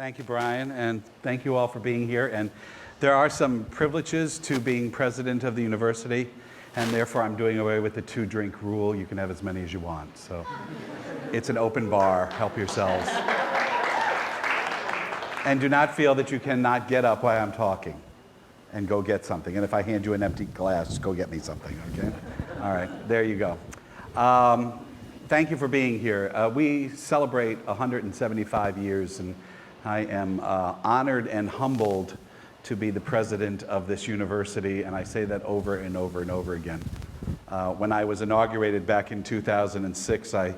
Thank you, Brian, and thank you all for being here. And there are some privileges to being president of the university, and therefore I'm doing away with the 2-drink rule. You can have as many as you want. So it's an open bar. Help yourselves. And do not feel that you cannot get up while I'm talking and go get something. And if I hand you an empty glass, go get me something, okay? All right, there you go. Thank you for being here. We celebrate 175 years, and I am honored and humbled to be the president of this university, and I say that over and over and over again. When I was inaugurated back in 2006, I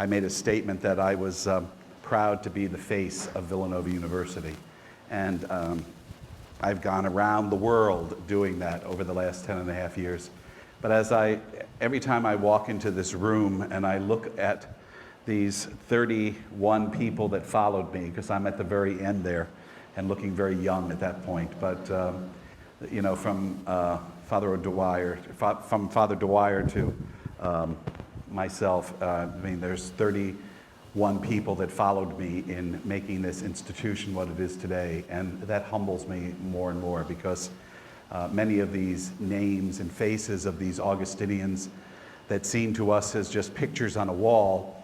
made a statement that I was proud to be the face of Villanova University. And I've gone around the world doing that over the last 10 and a half years. But every time I walk into this room and I look at these 31 people that followed me, because I'm at the very end there and looking very young at that point, but you know, from Father Dwyer to myself, I mean, there's 31 people that followed me in making this institution what it is today, and that humbles me more and more, because many of these names and faces of these Augustinians that seem to us as just pictures on a wall,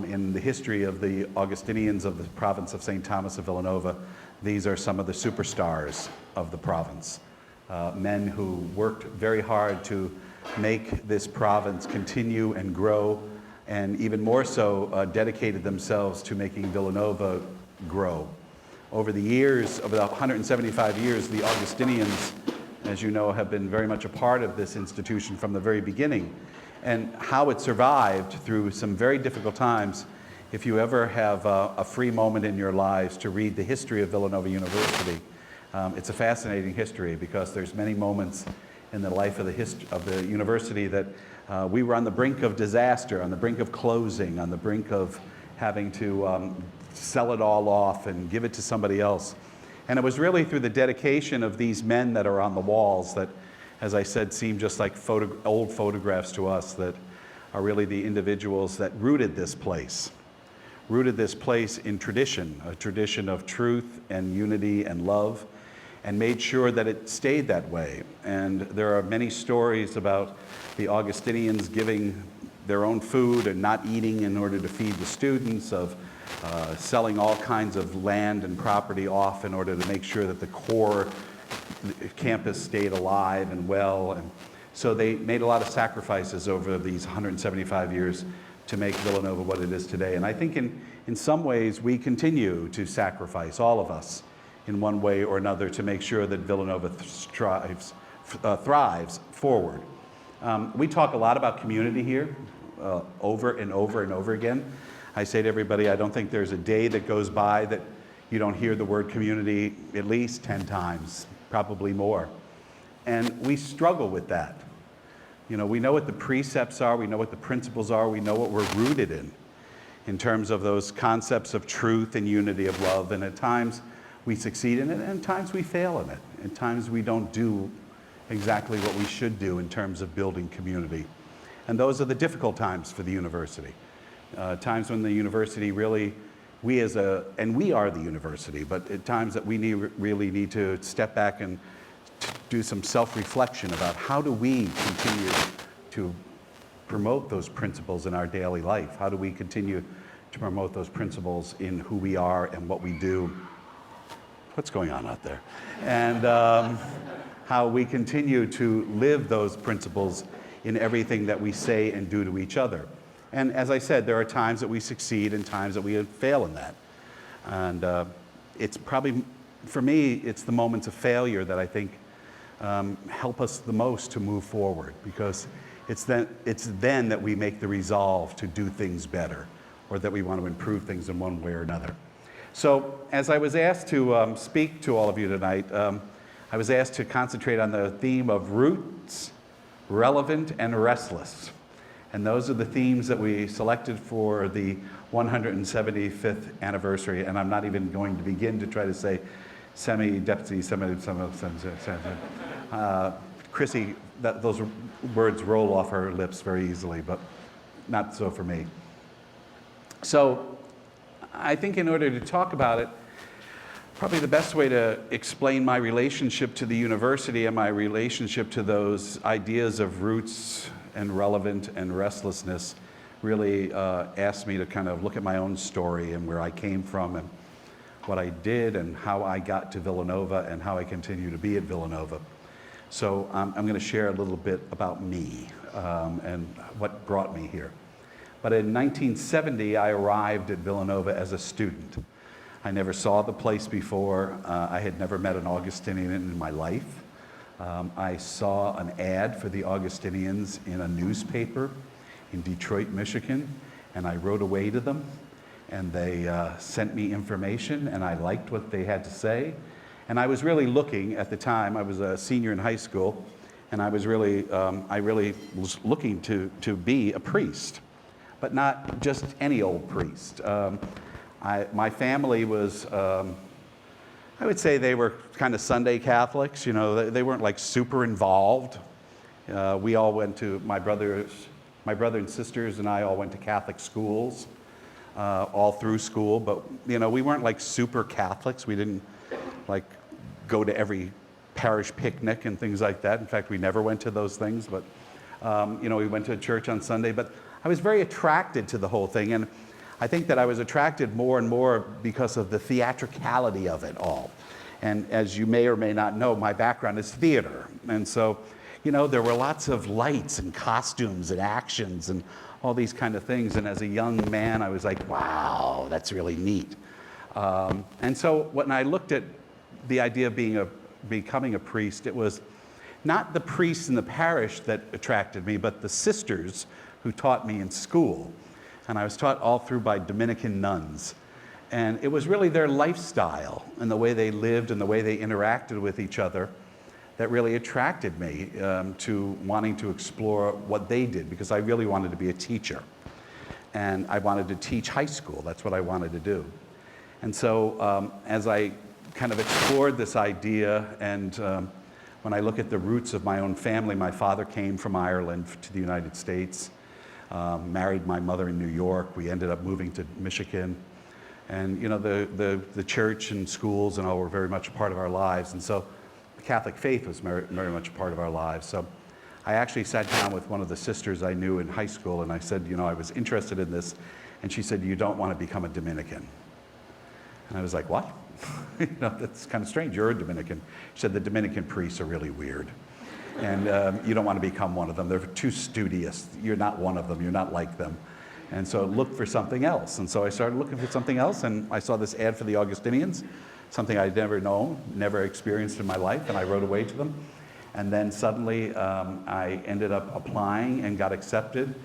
in the history of the Augustinians of the province of St. Thomas of Villanova, these are some of the superstars of the province. Men who worked very hard to make this province continue and grow, and even more so dedicated themselves to making Villanova grow. Over the years, over the 175 years, the Augustinians, as you know, have been very much a part of this institution from the very beginning. And how it survived through some very difficult times. If you ever have a free moment in your lives to read the history of Villanova University, it's a fascinating history, because there's many moments in the life of the university that we were on the brink of disaster, on the brink of closing, on the brink of having to sell it all off and give it to somebody else. And it was really through the dedication of these men that are on the walls that, as I said, seem just like old photographs to us, that are really the individuals that rooted this place in tradition, a tradition of truth and unity and love, and made sure that it stayed that way. And there are many stories about the Augustinians giving their own food and not eating in order to feed the students, of selling all kinds of land and property off in order to make sure that the core campus stayed alive and well. And so they made a lot of sacrifices over these 175 years to make Villanova what it is today. And I think in some ways we continue to sacrifice, all of us, in one way or another, to make sure that Villanova thrives forward. We talk a lot about community here, over and over and over again. I say to everybody, I don't think there's a day that goes by that you don't hear the word community at least 10 times, probably more. And we struggle with that. You know, we know what the precepts are, we know what the principles are, we know what we're rooted in terms of those concepts of truth and unity of love. And at times we succeed in it, and at times we fail in it. At times we don't do exactly what we should do in terms of building community. And those are the difficult times for the university. Times when the university really, and we are the university, but at times that we really need to step back and do some self-reflection about how do we continue to promote those principles in our daily life? How do we continue to promote those principles in who we are and what we do? What's going on out there? And how we continue to live those principles in everything that we say and do to each other. And as I said, there are times that we succeed and times that we fail in that. And it's probably, for me, it's the moments of failure that I think help us the most to move forward, because it's then that we make the resolve to do things better, or that we want to improve things in one way or another. So as I was asked to speak to all of you tonight, I was asked to concentrate on the theme of roots, relevant, and restless. And those are the themes that we selected for the 175th anniversary. And I'm not even going to begin to try to say Chrissy, those words roll off her lips very easily, but not so for me. So I think in order to talk about it, Probably the best way to explain my relationship to the university and my relationship to those ideas of roots and relevant and restlessness really asked me to kind of look at my own story and where I came from and what I did and how I got to Villanova and how I continue to be at Villanova. So I'm going to share a little bit about me and what brought me here. But in 1970, I arrived at Villanova as a student. I never saw the place before. I had never met an Augustinian in my life. I saw an ad for the Augustinians in a newspaper in Detroit, Michigan, and I wrote away to them, and they sent me information, and I liked what they had to say. And I was really looking at the time, I was a senior in high school, and I really was looking to be a priest, but not just any old priest. My family was, I would say they were kind of Sunday Catholics. You know, they weren't like super involved. We all went to, my brother and sisters and I all went to Catholic schools, all through school, but you know, we weren't like super Catholics. We didn't like go to every parish picnic and things like that. In fact, we never went to those things, but you know, we went to church on Sunday. But I was very attracted to the whole thing, and I think that I was attracted more and more because of the theatricality of it all. And as you may or may not know, my background is theater. And so, you know, there were lots of lights and costumes and actions and all these kind of things. And as a young man, I was like, wow, that's really neat. And so when I looked at the idea of becoming a priest, it was not the priests in the parish that attracted me, but the sisters who taught me in school. And I was taught all through by Dominican nuns. And it was really their lifestyle and the way they lived and the way they interacted with each other that really attracted me to wanting to explore what they did, because I really wanted to be a teacher. And I wanted to teach high school. That's what I wanted to do. And so as I kind of explored this idea, and when I look at the roots of my own family, my father came from Ireland to the United States. Married my mother in New York. We ended up moving to Michigan. And you know, the church and schools and all were very much a part of our lives. And so the Catholic faith was very, very much a part of our lives. So I actually sat down with one of the sisters I knew in high school, and I said, you know, I was interested in this. And she said, you don't want to become a Dominican. And I was like, what? You know, that's kind of strange. You're a Dominican. She said, the Dominican priests are really weird. And you don't want to become one of them. They're too studious. You're not one of them. You're not like them. And so look for something else. And so I started looking for something else, and I saw this ad for the Augustinians, something I'd never known, never experienced in my life, and I wrote away to them. And then suddenly I ended up applying and got accepted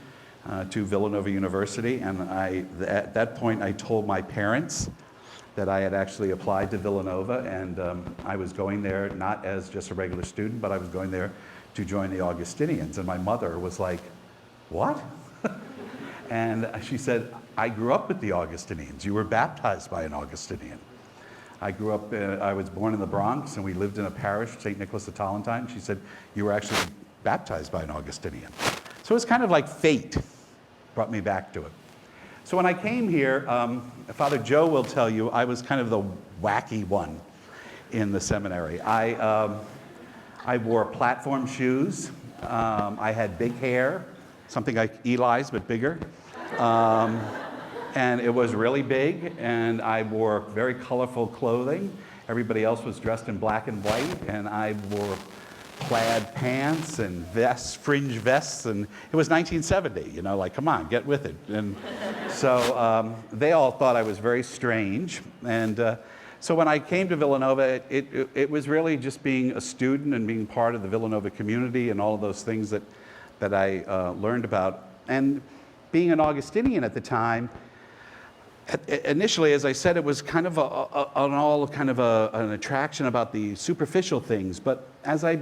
to Villanova University. And at that point, I told my parents that I had actually applied to Villanova, and I was going there not as just a regular student, but I was going there to join the Augustinians. And my mother was like, what? And she said, I grew up with the Augustinians. You were baptized by an Augustinian. I grew up, I was born in the Bronx, and we lived in a parish, St. Nicholas de Tolentine. She said, you were actually baptized by an Augustinian. So it was kind of like fate brought me back to it. So when I came here, Father Joe will tell you, I was kind of the wacky one in the seminary. I wore platform shoes. I had big hair, something like Eli's, but bigger. And it was really big, and I wore very colorful clothing. Everybody else was dressed in black and white, and I wore plaid pants and vests, fringe vests, and it was 1970, you know, like, come on, get with it. And so they all thought I was very strange. And so when I came to Villanova, it was really just being a student and being part of the Villanova community and all of those things that I learned about. And being an Augustinian at the time, initially, as I said, it was kind of an attraction about the superficial things. But as I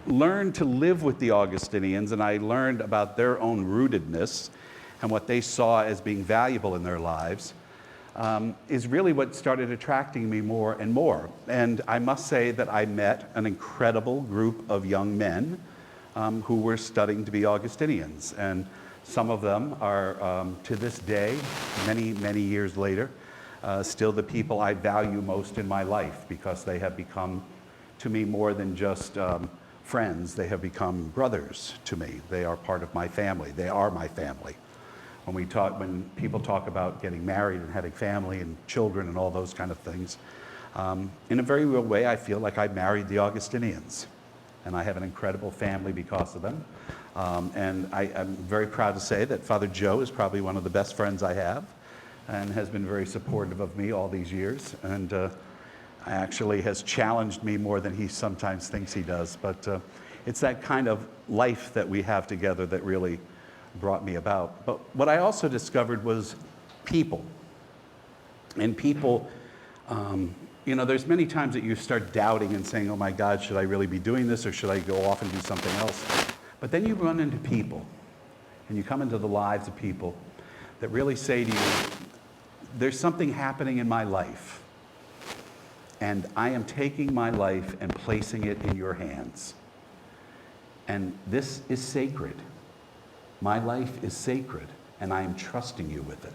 learned to live with the Augustinians, and I learned about their own rootedness and what they saw as being valuable in their lives, is really what started attracting me more and more. And I must say that I met an incredible group of young men who were studying to be Augustinians. And some of them are, to this day, many, many years later, still the people I value most in my life, because they have become to me more than just friends. They have become brothers to me. They are part of my family. They are my family. When people talk about getting married and having family and children and all those kind of things, in a very real way, I feel like I married the Augustinians, and I have an incredible family because of them. And I'm very proud to say that Father Joe is probably one of the best friends I have, and has been very supportive of me all these years, and actually has challenged me more than he sometimes thinks he does. But it's that kind of life that we have together that really brought me about. But what I also discovered was people. And people, you know, there's many times that you start doubting and saying, oh my God, should I really be doing this, or should I go off and do something else? But then you run into people, and you come into the lives of people that really say to you, there's something happening in my life, and I am taking my life and placing it in your hands. And this is sacred. My life is sacred, and I am trusting you with it.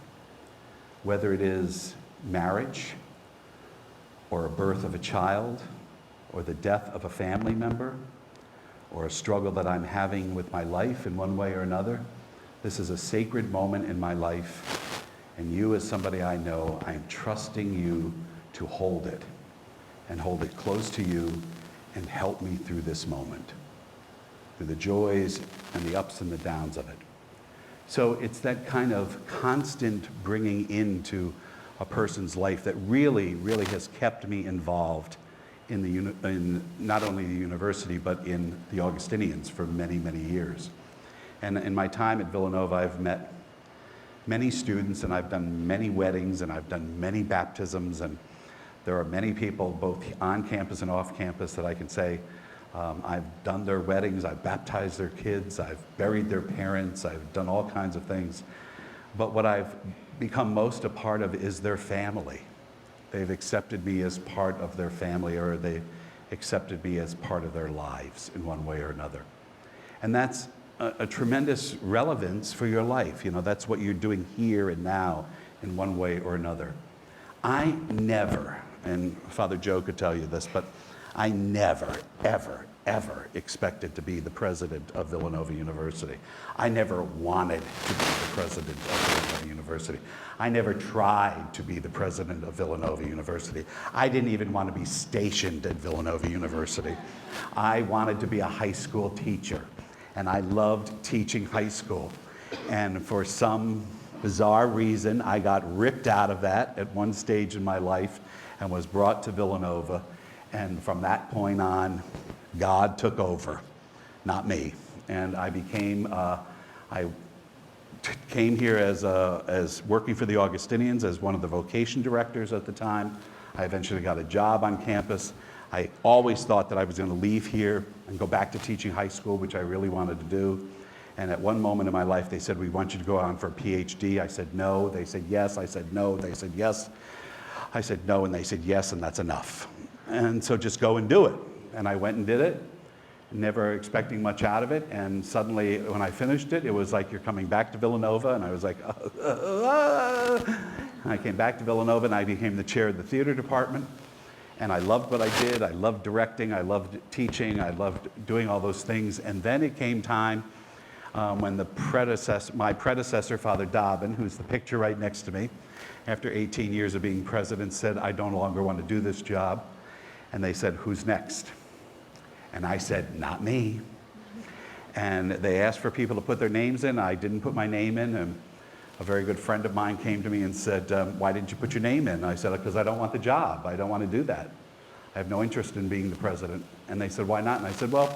Whether it is marriage, or a birth of a child, or the death of a family member, or a struggle that I'm having with my life in one way or another, this is a sacred moment in my life, and you, as somebody I know, I am trusting you to hold it, and hold it close to you, and help me through this moment, through the joys and the ups and the downs of it. So it's that kind of constant bringing into a person's life that really, really has kept me involved in not only the university, but in the Augustinians for many, many years. And in my time at Villanova, I've met many students, and I've done many weddings, and I've done many baptisms, and there are many people both on campus and off campus that I can say, I've done their weddings, I've baptized their kids, I've buried their parents, I've done all kinds of things. But what I've become most a part of is their family. They've accepted me as part of their family, or they've accepted me as part of their lives in one way or another. And that's a tremendous relevance for your life. You know, that's what you're doing here and now in one way or another. I never, and Father Joe could tell you this, but I never, ever, ever expected to be the president of Villanova University. I never wanted to be the president of Villanova University. I never tried to be the president of Villanova University. I didn't even want to be stationed at Villanova University. I wanted to be a high school teacher, and I loved teaching high school. And for some bizarre reason, I got ripped out of that at one stage in my life and was brought to Villanova. And from that point on, God took over, not me. And I became, came here as working for the Augustinians as one of the vocation directors at the time. I eventually got a job on campus. I always thought that I was going to leave here and go back to teaching high school, which I really wanted to do. And at one moment in my life, they said, we want you to go on for a PhD. I said no. They said yes. I said no. They said yes. I said no, and they said yes, and that's enough. And so just go and do it. And I went and did it, never expecting much out of it. And suddenly, when I finished it, it was like, you're coming back to Villanova. And I was like, And I came back to Villanova, and I became the chair of the theater department. And I loved what I did. I loved directing. I loved teaching. I loved doing all those things. And then it came time when my predecessor, Father Dobbin, who's the picture right next to me, after 18 years of being president, said, I no longer want to do this job. And they said, who's next? And I said, not me. And they asked for people to put their names in. I didn't put my name in. And a very good friend of mine came to me and said, why didn't you put your name in? And I said, because I don't want the job. I don't want to do that. I have no interest in being the president. And they said, why not? And I said, well,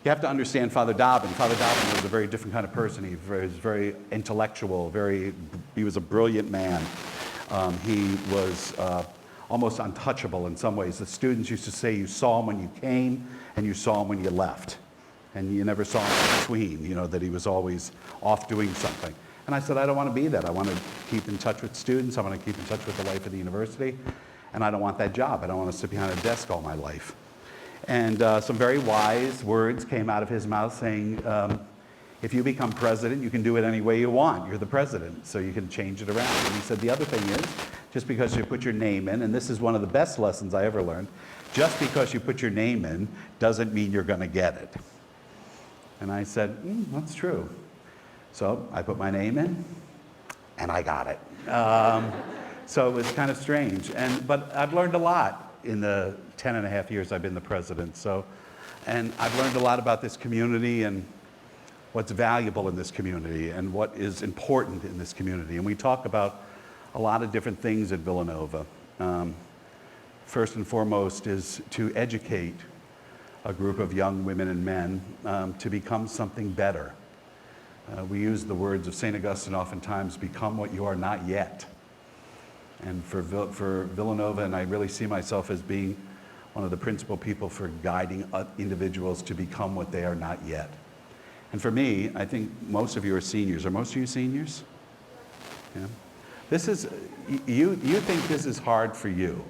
you have to understand Father Dobbin. Father Dobbin was a very different kind of person. He was very intellectual. He was a brilliant man. He was almost untouchable in some ways. The students used to say you saw him when you came and you saw him when you left. And you never saw him in between, you know, that he was always off doing something. And I said, I don't want to be that. I want to keep in touch with students. I want to keep in touch with the life of the university. And I don't want that job. I don't want to sit behind a desk all my life. And some very wise words came out of his mouth saying, if you become president, you can do it any way you want. You're the president, so you can change it around. And he said, the other thing is, just because you put your name in, and this is one of the best lessons I ever learned, just because you put your name in doesn't mean you're going to get it. And I said, that's true. So I put my name in, and I got it. So it was kind of strange. But I've learned a lot in the 10 and a half years I've been the president. And I've learned a lot about this community and what's valuable in this community and what is important in this community. And we talk about a lot of different things at Villanova. First and foremost is to educate a group of young women and men to become something better. We use the words of St. Augustine oftentimes, become what you are not yet. And for Villanova, and I really see myself as being one of the principal people for guiding individuals to become what they are not yet. And for me, I think most of you are seniors. Are most of you seniors? Yeah. This is, you think this is hard for you,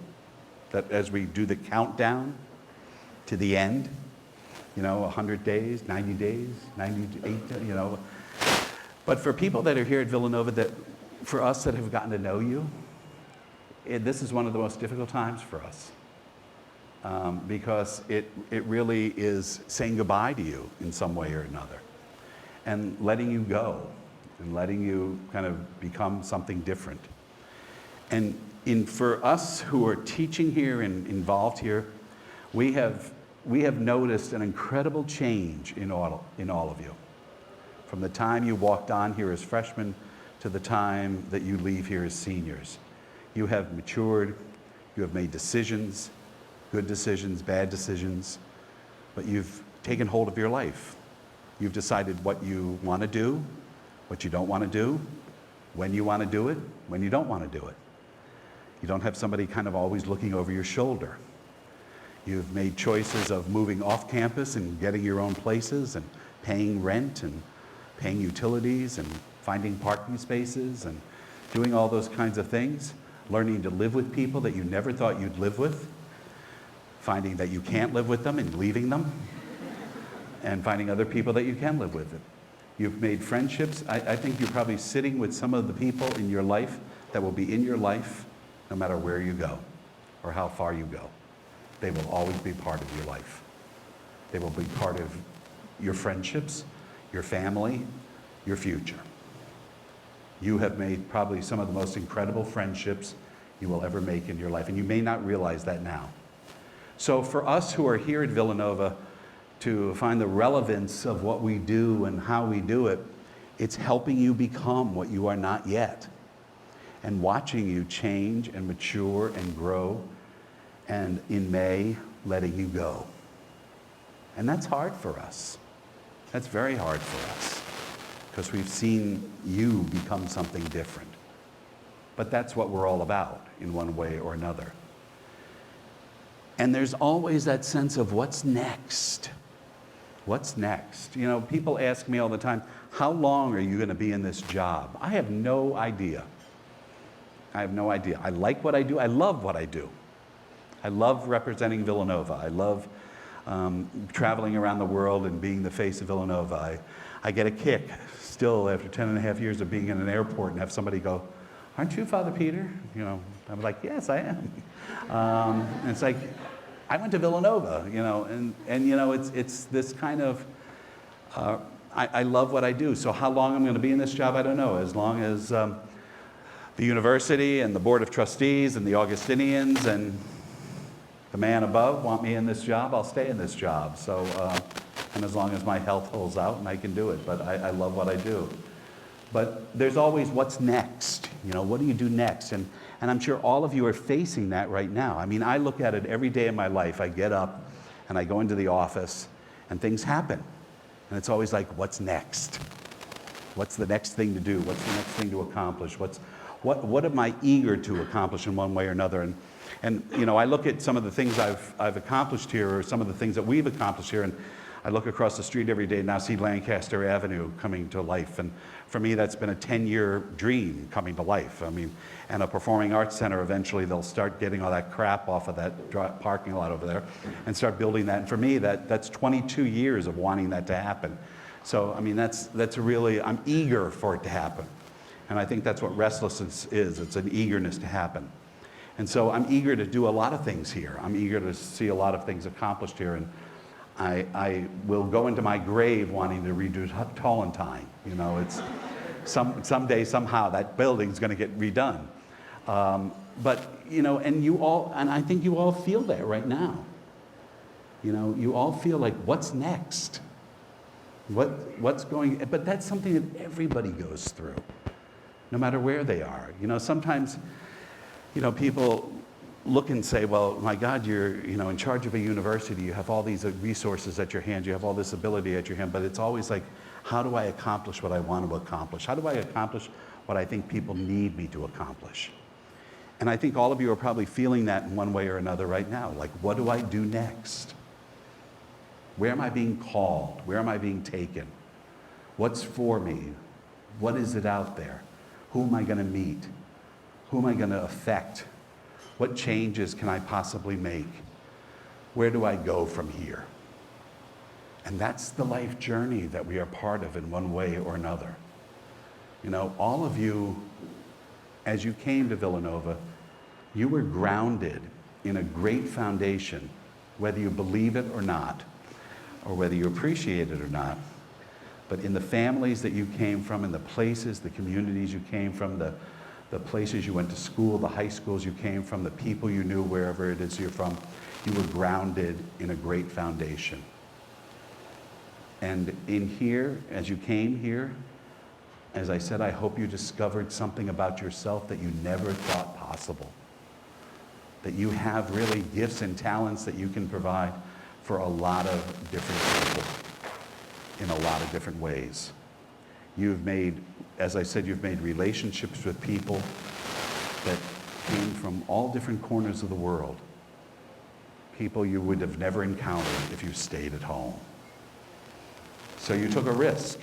that as we do the countdown to the end, 100 days, 90 days, 98, But for people that are here at Villanova, that for us that have gotten to know you, this is one of the most difficult times for us. Because it really is saying goodbye to you in some way or another. And letting you go, and letting you kind of become something different. And for us who are teaching here and involved here, we have noticed an incredible change in all of you. From the time you walked on here as freshmen to the time that you leave here as seniors. You have matured, you have made decisions, good decisions, bad decisions, but you've taken hold of your life. You've decided what you want to do, what you don't want to do, when you want to do it, when you don't want to do it. You don't have somebody kind of always looking over your shoulder. You've made choices of moving off campus and getting your own places and paying rent and paying utilities and finding parking spaces and doing all those kinds of things, learning to live with people that you never thought you'd live with, finding that you can't live with them and leaving them, and finding other people that you can live with. You've made friendships. I think you're probably sitting with some of the people in your life that will be in your life no matter where you go or how far you go. They will always be part of your life. They will be part of your friendships, your family, your future. You have made probably some of the most incredible friendships you will ever make in your life, and you may not realize that now. So for us who are here at Villanova, to find the relevance of what we do and how we do it, it's helping you become what you are not yet, and watching you change and mature and grow, and in May, letting you go. And that's hard for us. That's very hard for us, because we've seen you become something different. But that's what we're all about in one way or another. And there's always that sense of what's next? What's next? People ask me all the time, how long are you going to be in this job? I have no idea. I have no idea. I like what I do. I love what I do. I love representing Villanova. I love traveling around the world and being the face of Villanova. I get a kick still after 10 and a half years of being in an airport and have somebody go, "Aren't you Father Peter?" I'm like, "Yes, I am." And it's like, I went to Villanova, it's this kind of, I love what I do. So how long I'm going to be in this job, I don't know. As long as the university and the Board of Trustees and the Augustinians and the man above want me in this job, I'll stay in this job. So, and as long as my health holds out and I can do it, but I love what I do. But there's always what's next, what do you do next? And I'm sure all of you are facing that right now. I mean, I look at it every day of my life. I get up and I go into the office and things happen. And it's always like, what's next? What's the next thing to do? What's the next thing to accomplish? What am I eager to accomplish in one way or another? And I look at some of the things I've accomplished here, or some of the things that we've accomplished here, and I look across the street every day and now see Lancaster Avenue coming to life. And for me, that's been a 10-year dream coming to life. I mean, and a performing arts center, eventually they'll start getting all that crap off of that parking lot over there and start building that. And for me, that's 22 years of wanting that to happen. So, I mean, that's really, I'm eager for it to happen. And I think that's what restlessness is. It's an eagerness to happen. And so I'm eager to do a lot of things here. I'm eager to see a lot of things accomplished here. And I will go into my grave wanting to redo Tollentine. You know, it's someday, somehow, that building's going to get redone. But, you know, and I think you all feel that right now. You know, you all feel like, what's next? What's going, but that's something that everybody goes through, no matter where they are. You know, sometimes, you know, people look and say, well, my God, you're, you know, in charge of a university, you have all these resources at your hand, you have all this ability at your hand, but it's always like, how do I accomplish what I want to accomplish? How do I accomplish what I think people need me to accomplish? And I think all of you are probably feeling that in one way or another right now. Like, what do I do next? Where am I being called? Where am I being taken? What's for me? What is it out there? Who am I going to meet? Who am I going to affect? What changes can I possibly make? Where do I go from here? And that's the life journey that we are part of in one way or another. You know, all of you, as you came to Villanova, you were grounded in a great foundation, whether you believe it or not, or whether you appreciate it or not, but in the families that you came from, in the places, the communities you came from, the places you went to school, the high schools you came from, the people you knew wherever it is you're from, you were grounded in a great foundation. And in here, as you came here, as I said, I hope you discovered something about yourself that you never thought possible. That you have really gifts and talents that you can provide for a lot of different people in a lot of different ways. You've made, as I said, you've made relationships with people that came from all different corners of the world. People you would have never encountered if you stayed at home. So you took a risk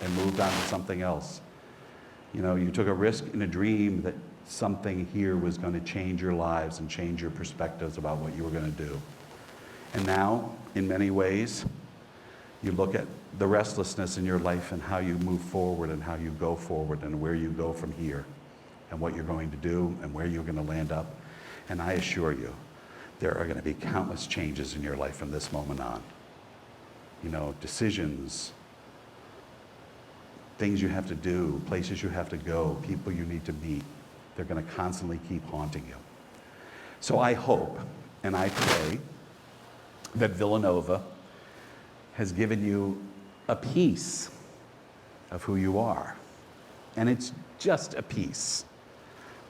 and moved on to something else. You know, you took a risk in a dream that something here was going to change your lives and change your perspectives about what you were going to do. And now, in many ways, you look at the restlessness in your life and how you move forward and how you go forward and where you go from here and what you're going to do and where you're going to land up. And I assure you, there are going to be countless changes in your life from this moment on. You know, decisions, things you have to do, places you have to go, people you need to meet. They're going to constantly keep haunting you. So I hope and I pray that Villanova has given you a piece of who you are. And it's just a piece.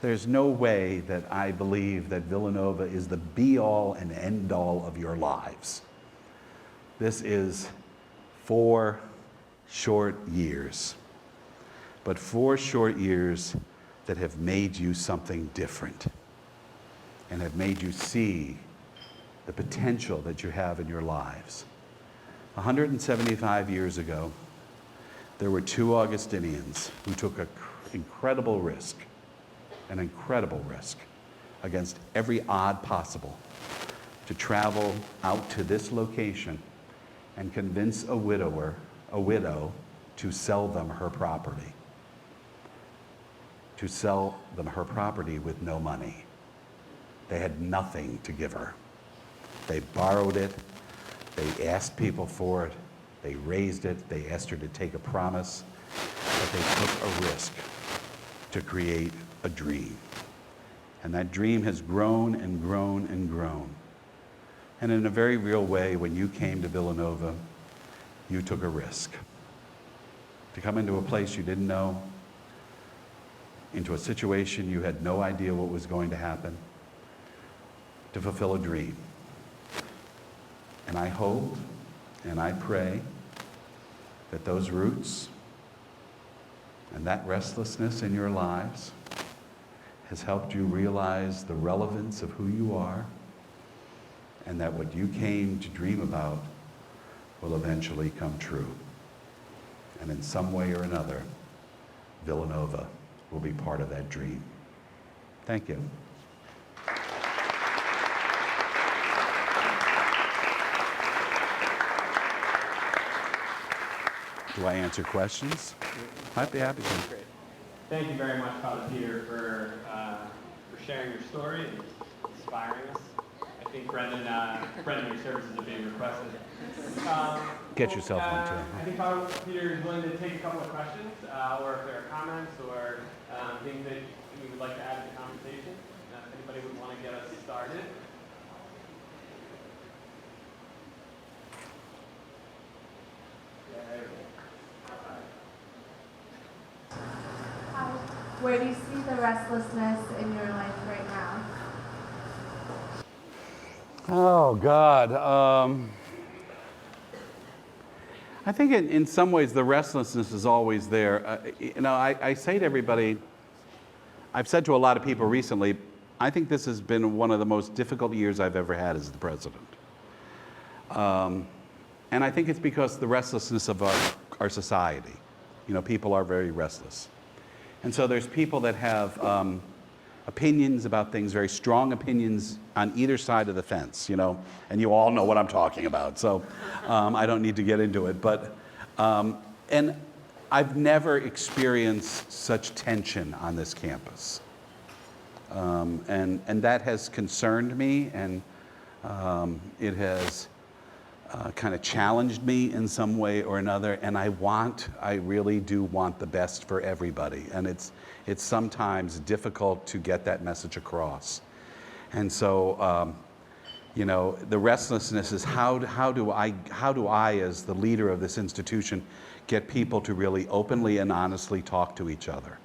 There's no way that I believe that Villanova is the be-all and end-all of your lives. This is 4 short years, but 4 short years that have made you something different and have made you see the potential that you have in your lives. 175 years ago, there were 2 Augustinians who took an incredible risk against every odd possible to travel out to this location and convince a widow to sell them her property. To sell them her property with no money. They had nothing to give her. They borrowed it. They asked people for it. They raised it. They asked her to take a promise. But they took a risk to create a dream. And that dream has grown and grown and grown. And in a very real way, when you came to Villanova, you took a risk. To come into a place you didn't know, into a situation you had no idea what was going to happen, to fulfill a dream. And I hope and I pray that those roots and that restlessness in your lives has helped you realize the relevance of who you are, and that what you came to dream about will eventually come true. And in some way or another, Villanova will be part of that dream. Thank you. Do I answer questions? I'd be happy to. Thank you very much, Father Peter, for sharing your story and inspiring us. I think Brendan, your services are being requested. Get yourself one too. I think Father Peter is willing to take a couple of questions, or if there are comments or things that we would like to add to the conversation. If anybody would want to get us started. Where do you see the restlessness in your life right now? Oh, God. I think in some ways the restlessness is always there. I say to everybody, I've said to a lot of people recently, I think this has been one of the most difficult years I've ever had as the president. And I think it's because the restlessness of our society. People are very restless. And so there's people that have opinions about things, very strong opinions on either side of the fence, and you all know what I'm talking about, so I don't need to get into it. But, and I've never experienced such tension on this campus. And that has concerned me, and it has kind of challenged me in some way or another, and I really do want the best for everybody, and it's sometimes difficult to get that message across. And so, the restlessness is how do I, as the leader of this institution, get people to really openly and honestly talk to each other,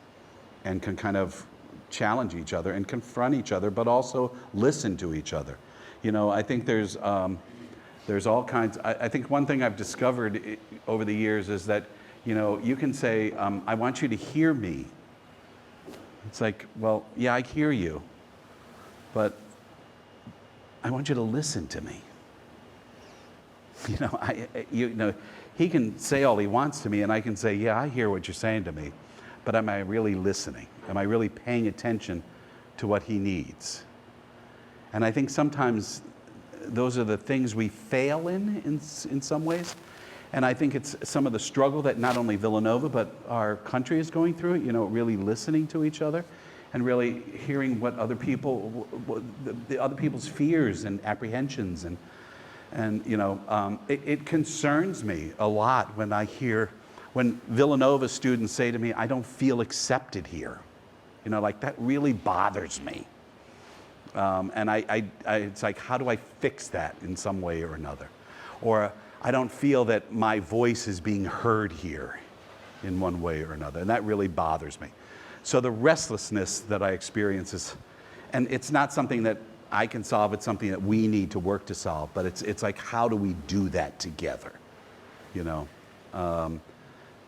and can kind of challenge each other and confront each other, but also listen to each other. I think there's all kinds. I think one thing I've discovered over the years is that, you can say, I want you to hear me. It's like, well, yeah, I hear you, but I want you to listen to me. He can say all he wants to me, and I can say, yeah, I hear what you're saying to me, but am I really listening? Am I really paying attention to what he needs? And I think sometimes those are the things we fail in some ways. And I think it's some of the struggle that not only Villanova, but our country is going through, really listening to each other and really hearing what other people, the other people's fears and apprehensions. It concerns me a lot when Villanova students say to me, I don't feel accepted here. That really bothers me. And it's like, how do I fix that in some way or another? Or I don't feel that my voice is being heard here in one way or another, and that really bothers me. So the restlessness that I experience and it's not something that I can solve, it's something that we need to work to solve, but it's like, how do we do that together?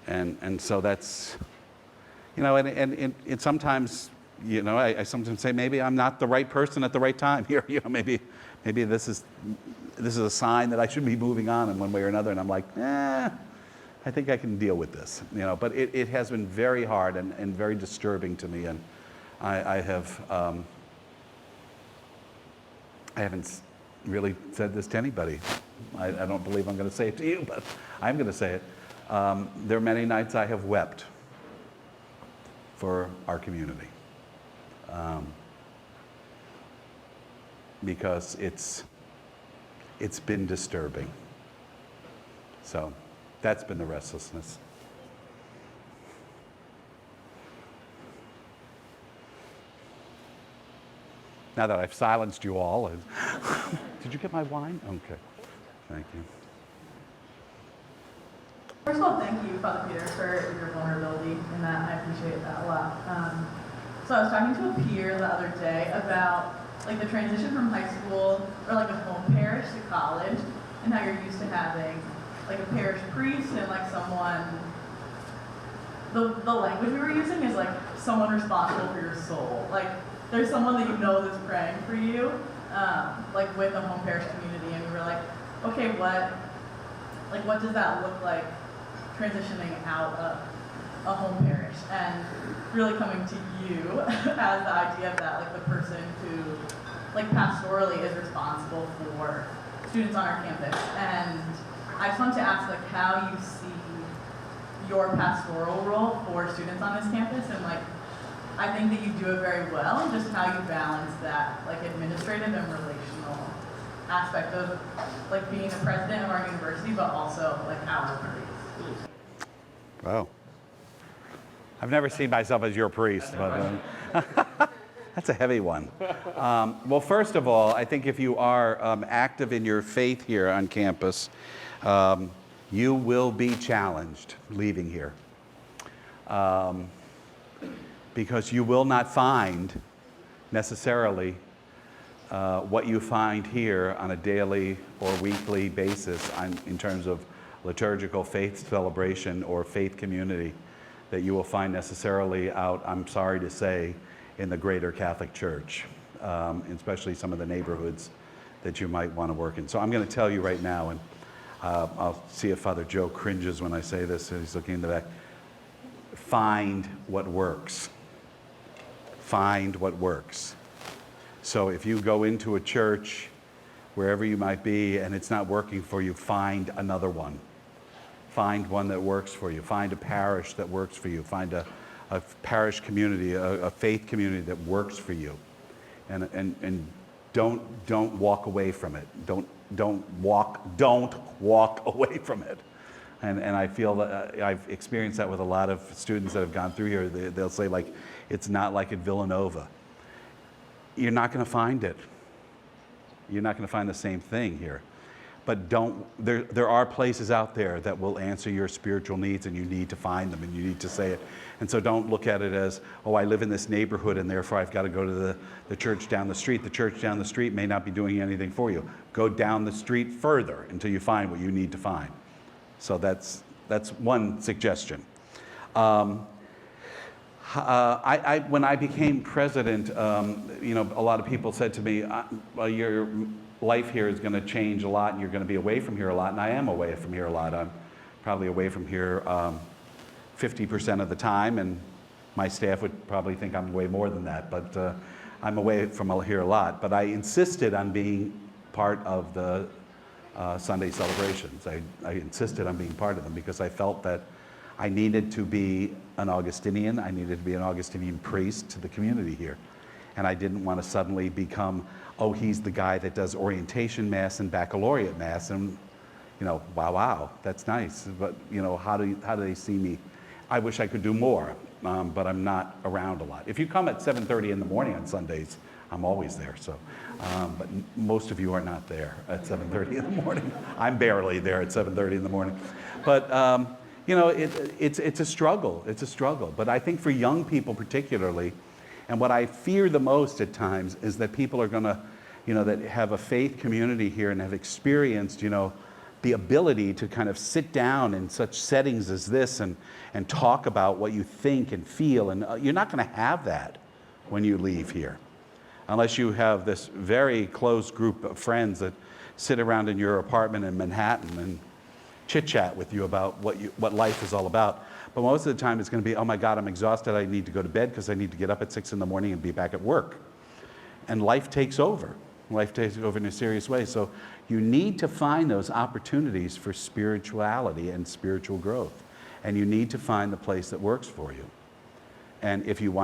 And so that's, and it sometimes, I sometimes say, maybe I'm not the right person at the right time here. Maybe this is a sign that I should be moving on in one way or another. And I'm like, I think I can deal with this. But it has been very hard and very disturbing to me. And I haven't really said this to anybody. I don't believe I'm going to say it to you, but I'm going to say it. There are many nights I have wept for our community. Because it's been disturbing. So that's been the restlessness. Now that I've silenced you all, did you get my wine? Okay, thank you. First of all, thank you, Father Peter, for your vulnerability in that. I appreciate that a lot. So I was talking to a peer the other day about the transition from high school or a home parish to college, and how you're used to having a parish priest and someone. The language we were using is someone responsible for your soul. There's someone that that's praying for you, with the home parish community, and we were like, okay, what does that look like transitioning out of a home parish, and really coming to you as the idea of that, the person who, pastorally is responsible for students on our campus. And I just wanted to ask, how you see your pastoral role for students on this campus, and like I think that you do it very well, and just how you balance that like administrative and relational aspect of like being the president of our university, but also like our priest. Wow. I've never seen myself as your priest, but that's a heavy one. Well, first of all, I think if you are active in your faith here on campus, you will be challenged leaving here. Because you will not find necessarily what you find here on a daily or weekly basis in terms of liturgical faith celebration or faith community that you will find necessarily out, I'm sorry to say, in the greater Catholic Church, especially some of the neighborhoods that you might want to work in. So I'm going to tell you right now, and I'll see if Father Joe cringes when I say this, he's looking in the back. Find what works. Find what works. So if you go into a church, wherever you might be, and it's not working for you, find another one. Find one that works for you. Find a parish that works for you. Find a parish community, a faith community that works for you. And don't walk away from it. Don't walk away from it. And I feel that I've experienced that with a lot of students that have gone through here. They'll say, like, it's not like at Villanova. You're not going to find it. You're not going to find the same thing here. But there are places out there that will answer your spiritual needs, and you need to find them, and you need to say it. And so don't look at it as, oh, I live in this neighborhood, and therefore I've got to go to the church down the street. The church down the street may not be doing anything for you. Go down the street further until you find what you need to find. So that's one suggestion. When I became president, a lot of people said to me, well, your life here is going to change a lot, and you're going to be away from here a lot. And I am away from here a lot. I'm probably away from here 50% of the time, and my staff would probably think I'm way more than that. But I'm away from here a lot. But I insisted on being part of the Sunday celebrations. I insisted on being part of them because I felt that I needed to be an Augustinian. I needed to be an Augustinian priest to the community here. And I didn't want to suddenly become, oh, he's the guy that does orientation mass and baccalaureate mass. And, wow, that's nice. But, how do they see me? I wish I could do more, but I'm not around a lot. If you come at 7:30 in the morning on Sundays, I'm always there. So, but most of you are not there at 7:30 in the morning. I'm barely there at 7:30 in the morning. But, it's a struggle. It's a struggle. But I think for young people particularly, and what I fear the most at times is that people are going to, that have a faith community here and have experienced, the ability to kind of sit down in such settings as this and talk about what you think and feel. And you're not going to have that when you leave here, unless you have this very close group of friends that sit around in your apartment in Manhattan and chit-chat with you about what life is all about. But most of the time it's going to be, oh my God, I'm exhausted, I need to go to bed because I need to get up at 6 in the morning and be back at work. And life takes over. Life takes over in a serious way. So you need to find those opportunities for spirituality and spiritual growth. And you need to find the place that works for you. And if you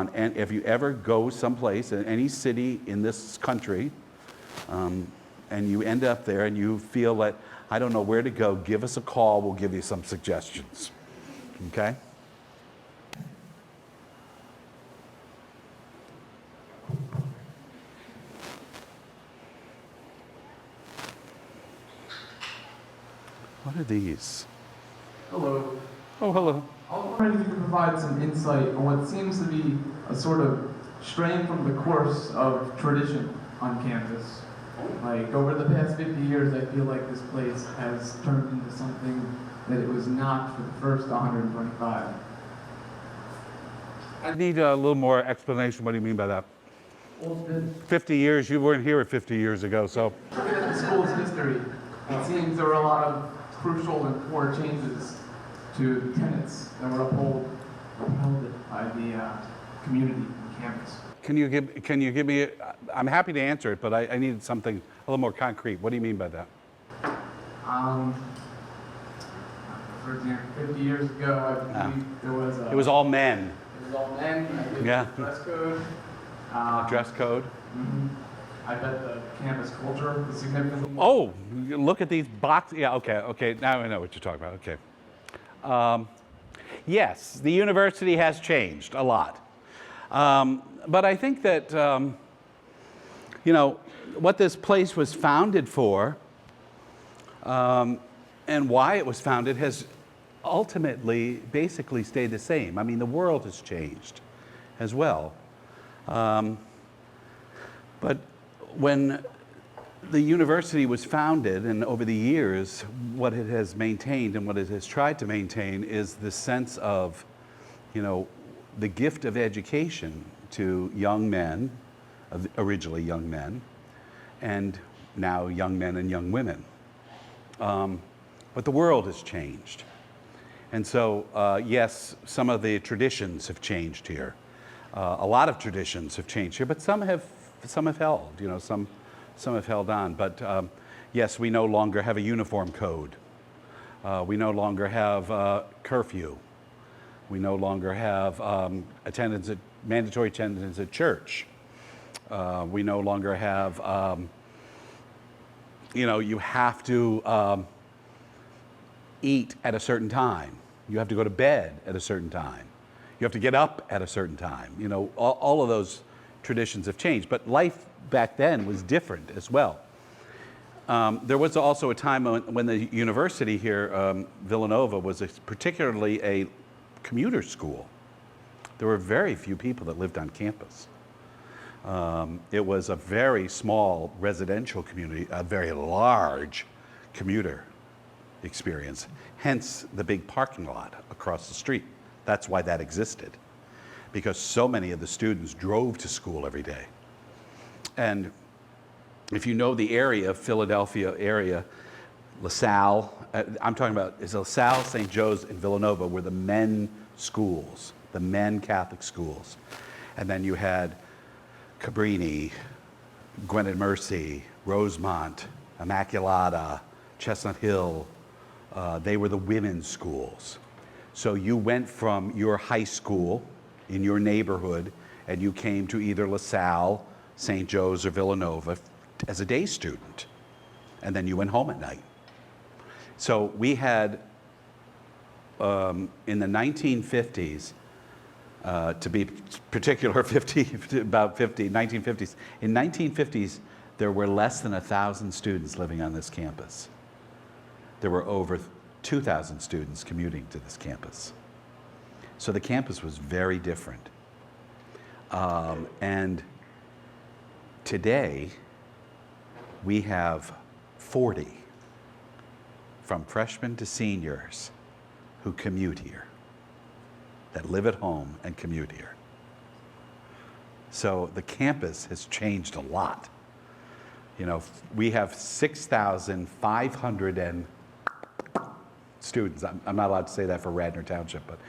ever go someplace, in any city in this country, and you end up there and you feel that, I don't know where to go, give us a call, we'll give you some suggestions. Okay? What are these? Hello. Oh, hello. I was wondering if you could provide some insight on what seems to be a sort of strain from the course of tradition on campus. Like, over the past 50 years, I feel like this place has turned into something that it was not for the first 125. I need a little more explanation. What do you mean by that? Well, it's been 50 years, you weren't here 50 years ago, so. looking at the school's history, it seems there were a lot of crucial and core changes to tenets that were upheld by the community on campus. Can you give me, I'm happy to answer it, but I need something a little more concrete. What do you mean by that? For example, 50 years ago, I believe there was It was all men. it was all men. I believe Yeah. there was dress code. Dress code. Mhm. I bet the campus culture was significantly. Oh, look at these boxes. Yeah, okay. Now I know what you're talking about. Okay. Yes, the university has changed a lot. But I think that, what this place was founded for and why it was founded has ultimately basically stayed the same. I mean, the world has changed as well. But when the university was founded, and over the years, what it has maintained and what it has tried to maintain is the sense of, the gift of education to young men, originally young men, and now young men and young women. But the world has changed. And so, yes, some of the traditions have changed here. A lot of traditions have changed here, but some have held, some have held on. But yes, we no longer have a uniform code. We no longer have curfew. We no longer have mandatory attendance at church. We no longer have, you have to eat at a certain time. You have to go to bed at a certain time. You have to get up at a certain time. All of those traditions have changed. But life back then was different as well. There was also a time when the university here, Villanova, was particularly a commuter school. There were very few people that lived on campus. It was a very small residential community, a very large commuter experience, hence the big parking lot across the street. That's why that existed, because so many of the students drove to school every day. And if you know the area, Philadelphia area, LaSalle, I'm talking about is LaSalle, St. Joe's, and Villanova were the men schools, the men Catholic schools. And then you had Cabrini, Gwynedd Mercy, Rosemont, Immaculata, Chestnut Hill. They were the women's schools. So you went from your high school in your neighborhood and you came to either LaSalle, St. Joe's, or Villanova as a day student. And then you went home at night. So we had, in the 1950s, to be particular, 1950s. In 1950s, there were less than 1,000 students living on this campus. There were over 2,000 students commuting to this campus. So the campus was very different. And today, we have 40, from freshmen to seniors, who commute here, that live at home and commute here. So the campus has changed a lot. We have 6,500 students. I'm not allowed to say that for Radnor Township, but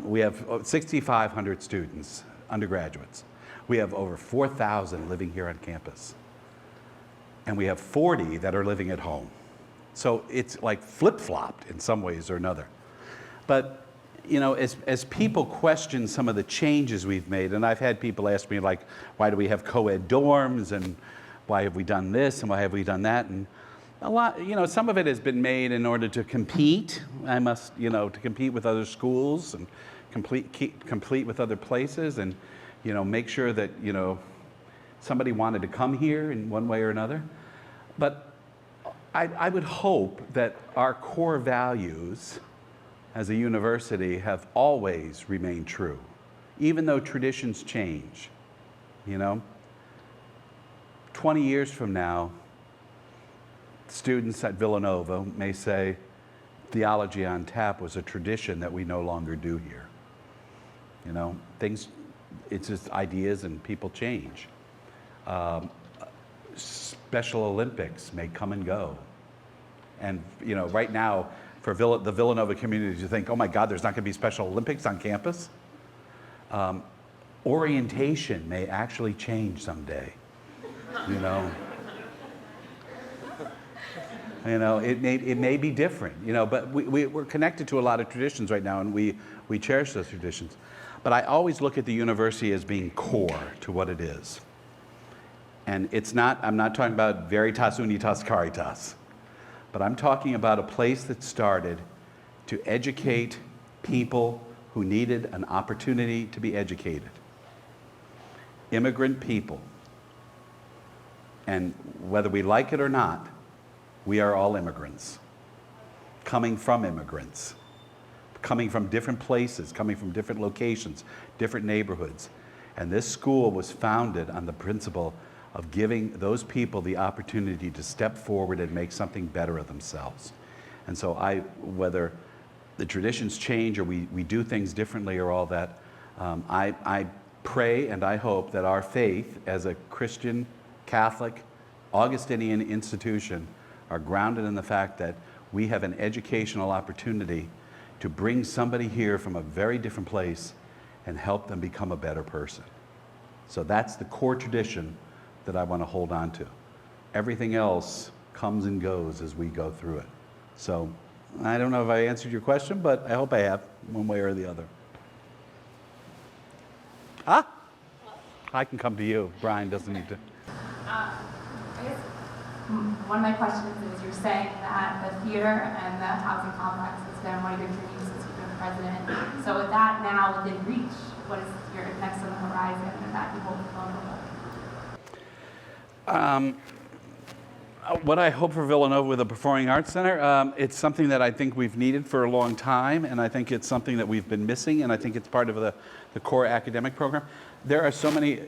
we have 6,500 students, undergraduates. We have over 4,000 living here on campus. And we have 40 that are living at home. So it's like flip-flopped in some ways or another. But, as people question some of the changes we've made, and I've had people ask me, like, why do we have co-ed dorms, and why have we done this, and why have we done that? And a lot, some of it has been made in order to compete. To compete with other schools and complete with other places, and, make sure that, somebody wanted to come here in one way or another. But I would hope that our core values as a university have always remained true, even though traditions change. 20 years from now, students at Villanova may say, theology on tap was a tradition that we no longer do here. It's just ideas and people change. Special Olympics may come and go. And, right now, for the Villanova community to think, oh my God, there's not going to be Special Olympics on campus. Orientation may actually change someday, You know, it may be different, you know, but we're connected to a lot of traditions right now, and we cherish those traditions. But I always look at the university as being core to what it is. And it's not, I'm not talking about veritas unitas caritas, but I'm talking about a place that started to educate people who needed an opportunity to be educated. Immigrant people. And whether we like it or not, we are all immigrants, coming from immigrants, coming from different places, coming from different locations, different neighborhoods. And this school was founded on the principle of giving those people the opportunity to step forward and make something better of themselves. And so whether the traditions change or we do things differently or all that, I pray and I hope that our faith as a Christian, Catholic, Augustinian institution are grounded in the fact that we have an educational opportunity to bring somebody here from a very different place and help them become a better person. So that's the core tradition that I want to hold on to. Everything else comes and goes as we go through it. So I don't know if I answered your question, but I hope I have, one way or the other. I can come to you. Brian doesn't need to. I guess one of my questions is, you're saying that the theater and the housing complex has been one of your dreams since you've been president. So with that now within reach, what is your next on the horizon and that you hope for Villanova? What I hope for Villanova with the Performing Arts Center, it's something that I think we've needed for a long time, and I think it's something that we've been missing, and I think it's part of the core academic program. There are so many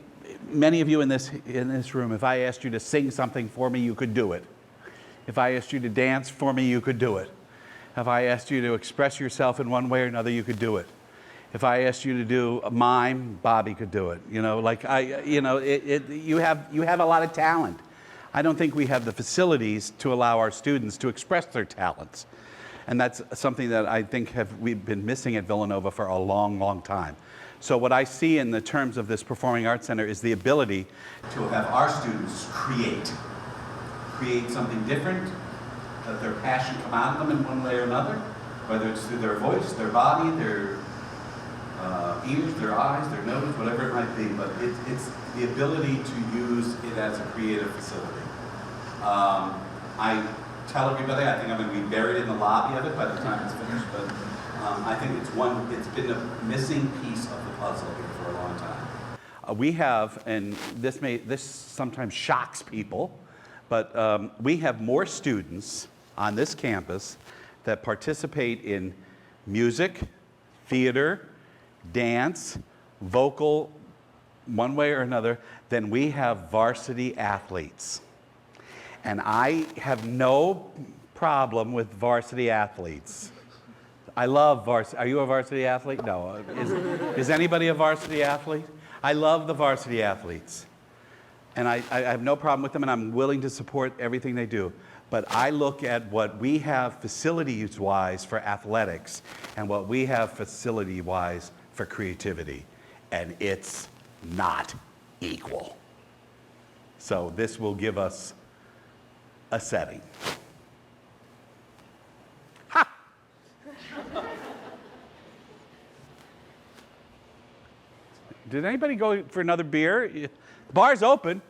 of you in this room, if I asked you to sing something for me, you could do it. If I asked you to dance for me, you could do it. If I asked you to express yourself in one way or another, you could do it. If I asked you to do a mime, Bobby could do it. You know, like you have a lot of talent. I don't think we have the facilities to allow our students to express their talents. And that's something that I think we've been missing at Villanova for a long, long time. So what I see in the terms of this Performing Arts Center is the ability to have our students create something different, let their passion come out of them in one way or another, whether it's through their voice, their body, their ears, their eyes, their nose, whatever it might be, but it's the ability to use it as a creative facility. I tell everybody I think I'm going to be buried in the lobby of it by the time it's finished, but I think it's been a missing piece of the puzzle here for a long time. We have, and this sometimes shocks people, but we have more students on this campus that participate in music, theater, dance, vocal, one way or another, than we have varsity athletes. And I have no problem with varsity athletes. I love varsity. Are you a varsity athlete? No. Is anybody a varsity athlete? I love the varsity athletes. And I have no problem with them, and I'm willing to support everything they do. But I look at what we have facilities-wise for athletics and what we have facility-wise for creativity, and it's not equal. So this will give us a setting. Ha! Did anybody go for another beer? The bar's open.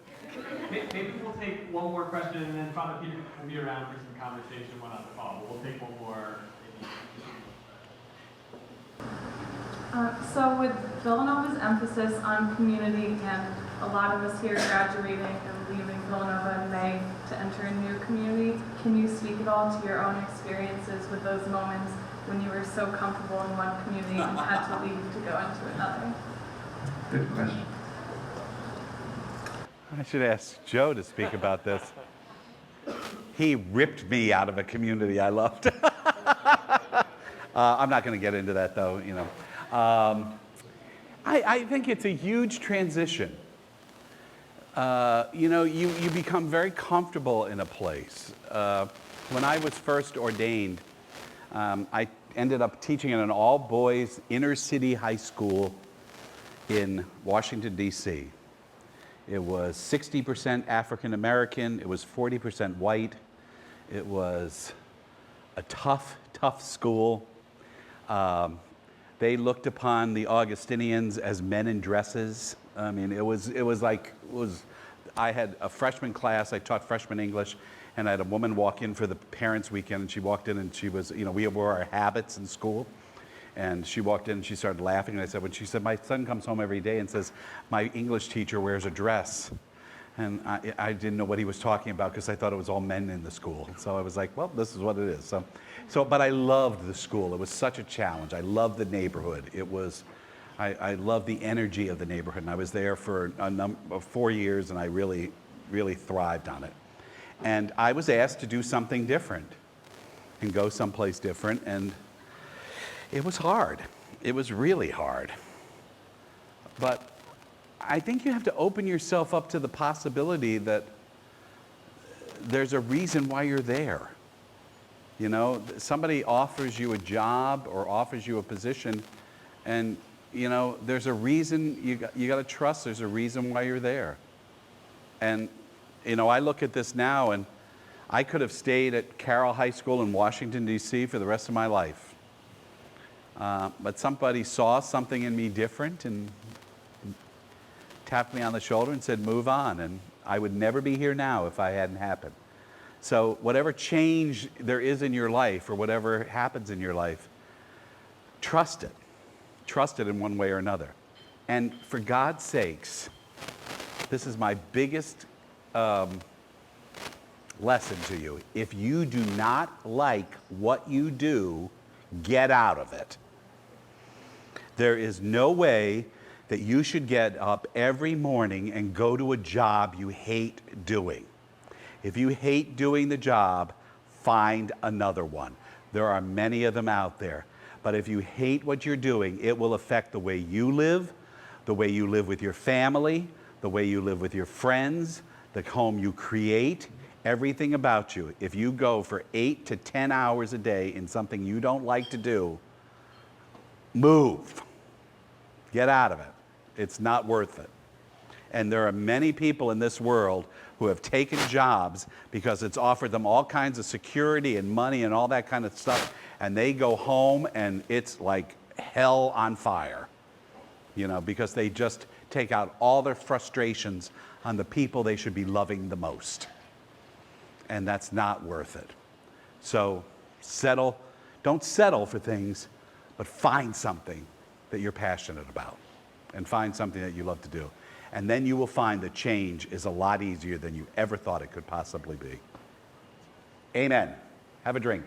Maybe we'll take one more question, and then Father Peter will be around for some conversation, one on the call. But we'll take one more. So with Villanova's emphasis on community and a lot of us here graduating and leaving Villanova in May to enter a new community, can you speak at all to your own experiences with those moments when you were so comfortable in one community and had to leave to go into another? Good question. I should ask Joe to speak about this. He ripped me out of a community I loved. I'm not going to get into that, though. You know, I think it's a huge transition. You know, you become very comfortable in a place. When I was first ordained, I ended up teaching in an all-boys inner-city high school in Washington, D.C. It was 60% African American, it was 40% white, It was a tough, tough school. They looked upon the Augustinians as men in dresses. I mean, I had a freshman class, I taught freshman English, and I had a woman walk in for the parents' weekend, and she walked in and she was, we wore our habits in school. And she walked in and she started laughing, and I said, she said, my son comes home every day and says, my English teacher wears a dress. And I didn't know what he was talking about because I thought it was all men in the school. So I was like, well, this is what it is. But I loved the school. It was such a challenge. I loved the neighborhood. I loved the energy of the neighborhood. And I was there for 4 years, and I really, really thrived on it. And I was asked to do something different and go someplace different. And it was hard. It was really hard. But I think you have to open yourself up to the possibility that there's a reason why you're there. Somebody offers you a job or offers you a position, and there's a reason. You got to trust there's a reason why you're there. And I look at this now, and I could have stayed at Carroll High School in Washington, D.C. for the rest of my life. But somebody saw something in me different and tapped me on the shoulder and said, move on. And I would never be here now if I hadn't happened. So whatever change there is in your life or whatever happens in your life, trust it. Trust it in one way or another. And for God's sakes, this is my biggest lesson to you. If you do not like what you do, get out of it. There is no way that you should get up every morning and go to a job you hate doing. If you hate doing the job, find another one. There are many of them out there. But if you hate what you're doing, it will affect the way you live with your family, the way you live with your friends, the home you create, everything about you. If you go for 8 to 10 hours a day in something you don't like to do, move. Get out of it. It's not worth it. And there are many people in this world who have taken jobs because it's offered them all kinds of security and money and all that kind of stuff, and they go home and it's like hell on fire, because they just take out all their frustrations on the people they should be loving the most. And that's not worth it. So don't settle for things, but find something that you're passionate about and find something that you love to do. And then you will find that change is a lot easier than you ever thought it could possibly be. Amen. Have a drink.